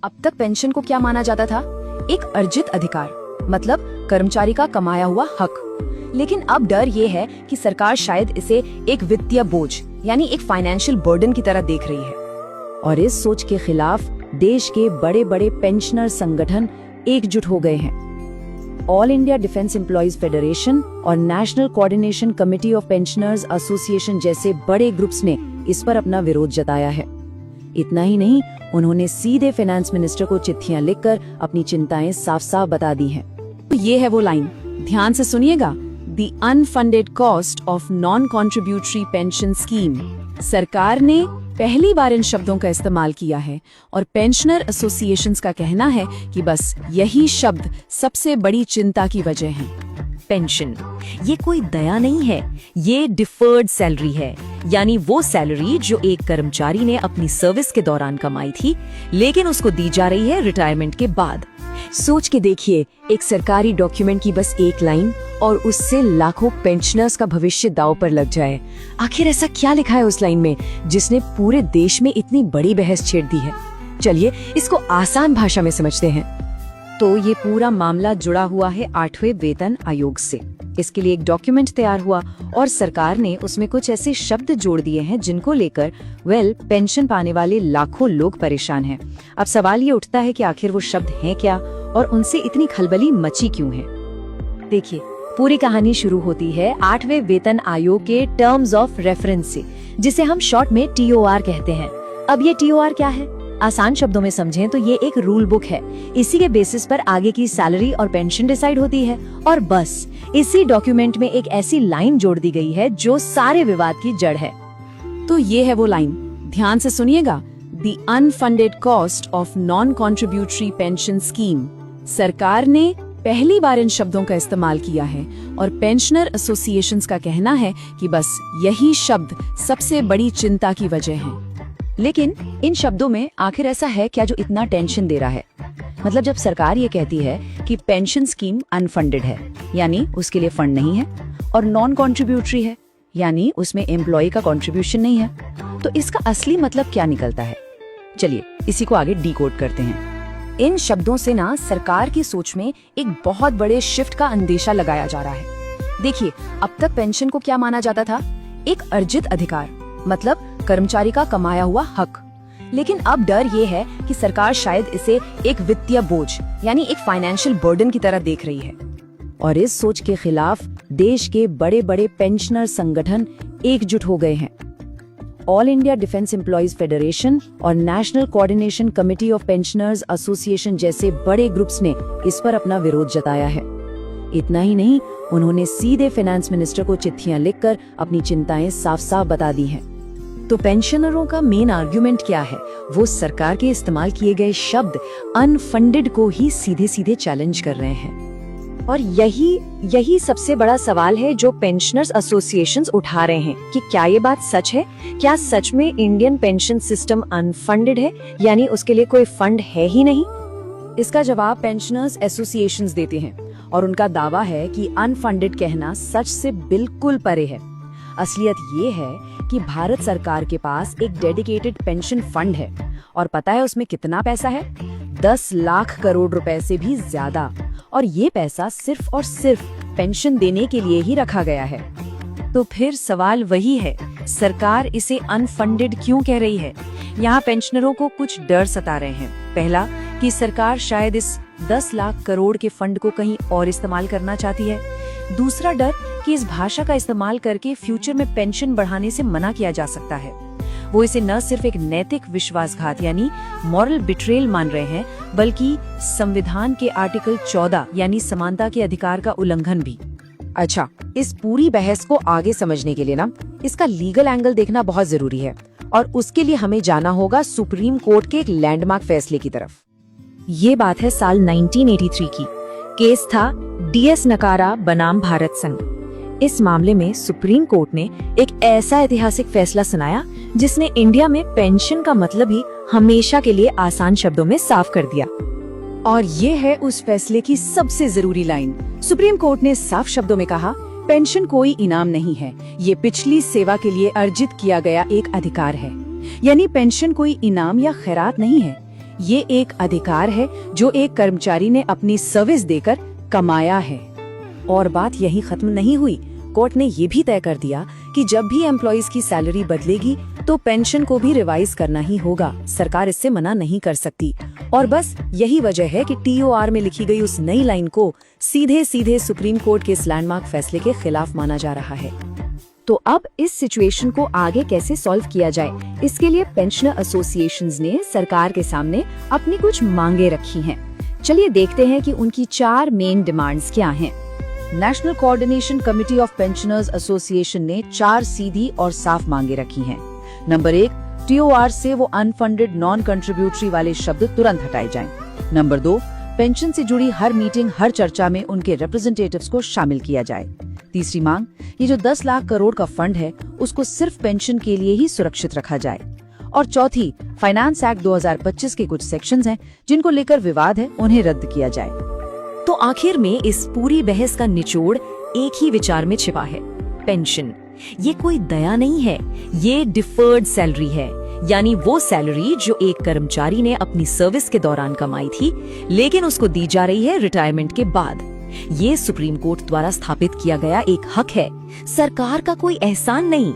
अब तक पेंशन को क्या माना जाता था? एक अर्जित अधिकार, मतलब कर्मचारी का कमाया हुआ हक। लेकिन अब डर ये है कि सरकार शायद इसे एक वित्तीय बोझ यानी एक फाइनेंशियल बर्डन की तरह देख रही है। और इस सोच के खिलाफ देश के बड़े बड़े पेंशनर संगठन एकजुट हो गए हैं। All India defence employees federation और national coordination committee of pensioners association जैसे बड़े ग्रुप्स ने इस पर अपना विरोध जताया है। इतना ही नहीं, उन्होंने सीधे फाइनेंस मिनिस्टर को चिट्ठियां लिखकर अपनी चिंताएं साफ साफ बता दी हैं। तो ये है वो लाइन, ध्यान से सुनिएगा। The unfunded cost of non contributory pension scheme. सरकार ने पहली बार इन शब्दों का इस्तेमाल किया है और पेंशनर एसोसिएशंस का कहना है कि बस यही शब्द सबसे बड़ी चिंता की वजह है। पेंशन ये कोई दया नहीं है, ये डिफर्ड सैलरी है, यानी वो सैलरी जो एक कर्मचारी ने अपनी सर्विस के दौरान कमाई थी, लेकिन उसको दी जा रही है रिटायरमेंट के बाद। सोच के देखिए, एक सरकारी डॉक्यूमेंट की बस एक लाइन और उससे लाखों पेंशनर्स का भविष्य दांव पर लग जाए। आखिर ऐसा क्या लिखा है उस लाइन में जिसने पूरे देश में इतनी बड़ी बहस छेड़ दी है? चलिए इसको आसान भाषा में समझते हैं। तो ये पूरा मामला जुड़ा हुआ है 8वें वेतन आयोग से। इसके लिए एक डॉक्यूमेंट तैयार हुआ और सरकार ने उसमें कुछ ऐसे शब्द जोड़ दिए हैं जिनको लेकर पेंशन पाने वाले लाखों लोग परेशान हैं। अब सवाल ये उठता है कि आखिर वो शब्द हैं क्या और उनसे इतनी खलबली मची क्यों है? देखिए, पूरी कहानी शुरू होती है 8वें वेतन आयोग के टर्म्स ऑफ रेफरेंस से, जिसे हम शॉर्ट में TOR कहते हैं। अब ये TOR क्या है? आसान शब्दों में समझें तो ये एक रूल बुक है। इसी के बेसिस पर आगे की सैलरी और पेंशन डिसाइड होती है। और बस इसी डॉक्यूमेंट में एक ऐसी लाइन जोड़ दी गई है जो सारे विवाद की जड़ है। तो ये है वो लाइन, ध्यान से सुनिएगा। The unfunded cost of non contributory pension scheme. सरकार ने पहली बार इन शब्दों का इस्तेमाल किया है और पेंशनर एसोसिएशंस का कहना है कि बस यही शब्द सबसे बड़ी चिंता की वजह है। लेकिन इन शब्दों में आखिर ऐसा है क्या जो इतना टेंशन दे रहा है? मतलब जब सरकार ये कहती है कि पेंशन स्कीम अनफंडेड है, यानी उसके लिए फंड नहीं है, और नॉन कॉन्ट्रीब्यूटरी है, यानी उसमें एम्प्लॉय का कंट्रीब्यूशन नहीं है, तो इसका असली मतलब क्या निकलता है? चलिए इसी को आगे डिकोड करते हैं। इन शब्दों से ना सरकार की सोच में एक बहुत बड़े शिफ्ट का अंदेशा लगाया जा रहा है। देखिए, अब तक पेंशन को क्या माना जाता था? एक अर्जित अधिकार, मतलब कर्मचारी का कमाया हुआ हक। लेकिन अब डर ये है कि सरकार शायद इसे एक वित्तीय बोझ यानी एक फाइनेंशियल बर्डन की तरह देख रही है। और इस सोच के खिलाफ देश के बड़े बड़े पेंशनर संगठन एकजुट हो गए हैं। All India defence employees federation और national coordination committee of pensioners association जैसे बड़े ग्रुप्स ने इस पर अपना विरोध जताया है। इतना ही नहीं, उन्होंने सीधे फाइनेंस मिनिस्टर को चिट्ठियां लिखकर अपनी चिंताएं साफ साफ बता दी हैं। तो पेंशनरों का मेन आर्गुमेंट क्या है? वो सरकार के इस्तेमाल किए गए शब्द अनफंडेड को ही सीधे सीधे चैलेंज कर रहे हैं। और यही सबसे बड़ा सवाल है जो पेंशनर्स एसोसिएशंस उठा रहे हैं कि क्या ये बात सच है? क्या सच में इंडियन पेंशन सिस्टम अनफंडेड है, यानी उसके लिए कोई फंड है ही नहीं? इसका जवाब पेंशनर्स एसोसिएशंस देते हैं और उनका दावा है कि अनफंडेड कहना सच से बिल्कुल परे है। असलियत ये है कि भारत सरकार के पास एक डेडिकेटेड पेंशन फंड है और पता है उसमें कितना पैसा है? 10 लाख करोड़ रुपए से भी ज्यादा। और ये पैसा सिर्फ और सिर्फ पेंशन देने के लिए ही रखा गया है। तो फिर सवाल वही है, सरकार इसे अनफंडेड क्यों कह रही है? यहाँ पेंशनरों को कुछ डर सता रहे हैं। पहला, कि सरकार शायद इस 10 लाख करोड़ के फंड को कहीं और इस्तेमाल करना चाहती है। दूसरा डर कि इस भाषा का इस्तेमाल करके फ्यूचर में पेंशन बढ़ाने से मना किया जा सकता है। वो इसे न सिर्फ एक नैतिक विश्वासघात यानी मॉरल बिट्रेल मान रहे हैं, बल्कि संविधान के आर्टिकल 14 यानी समानता के अधिकार का उल्लंघन भी। अच्छा, इस पूरी बहस को आगे समझने के लिए ना इसका लीगल एंगल देखना बहुत जरूरी है और उसके लिए हमें जाना होगा सुप्रीम कोर्ट के एक लैंडमार्क फैसले की तरफ। ये बात है साल 1983 की। केस था DS नकारा बनाम भारत संघ। इस मामले में सुप्रीम कोर्ट ने एक ऐसा ऐतिहासिक फैसला सुनाया जिसने इंडिया में पेंशन का मतलब ही हमेशा के लिए आसान शब्दों में साफ कर दिया। और ये है उस फैसले की सबसे जरूरी लाइन। सुप्रीम कोर्ट ने साफ शब्दों में कहा, पेंशन कोई इनाम नहीं है, ये पिछली सेवा के लिए अर्जित किया गया एक अधिकार है। यानी पेंशन कोई इनाम या खैरात नहीं है, ये एक अधिकार है जो एक कर्मचारी ने अपनी सर्विस देकर कमाया है। और बात यही खत्म नहीं हुई। कोर्ट ने ये भी तय कर दिया कि जब भी एम्प्लॉइज की सैलरी बदलेगी तो पेंशन को भी रिवाइज करना ही होगा। सरकार इससे मना नहीं कर सकती। और बस यही वजह है कि TOR में लिखी गई उस नई लाइन को सीधे सीधे सुप्रीम कोर्ट के इस लैंडमार्क फैसले के खिलाफ माना जा रहा है। तो अब इस सिचुएशन को आगे कैसे सॉल्व किया जाए, इसके लिए पेंशनर एसोसिएशंस ने सरकार के सामने अपनी कुछ मांगे रखी हैं। चलिए देखते हैं कि उनकी 4 मेन डिमांड्स क्या हैं। National coordination committee of pensioners association ने 4 सीधी और साफ मांगे रखी हैं। नंबर 1, TOR से वो अनफंडेड नॉन कंट्रीब्यूटरी वाले शब्द तुरंत हटाए जाएं। नंबर 2, पेंशन से जुड़ी हर मीटिंग, हर चर्चा में उनके रिप्रेजेंटेटिव्स को शामिल किया जाए। तीसरी मांग, ये जो 10 लाख करोड़ का फंड है उसको सिर्फ पेंशन के लिए ही सुरक्षित रखा जाए। और चौथी, फाइनेंस एक्ट 2025 के कुछ सेक्शंस हैं जिनको लेकर विवाद है, उन्हें रद्द किया जाए। तो आखिर में इस पूरी बहस का निचोड़ एक ही विचार में छिपा है, पेंशन। ये कोई दया नहीं है, ये डिफर्ड सैलरी है, यानी वो सैलरी जो एक कर्मचारी ने अपनी सर्विस के दौरान कमाई थी, लेकिन उसको दी जा रही है रिटायरमेंट के बाद। ये सुप्रीम कोर्ट द्वारा स्थापित किया गया एक हक है, सरकार का कोई एहसान नहीं।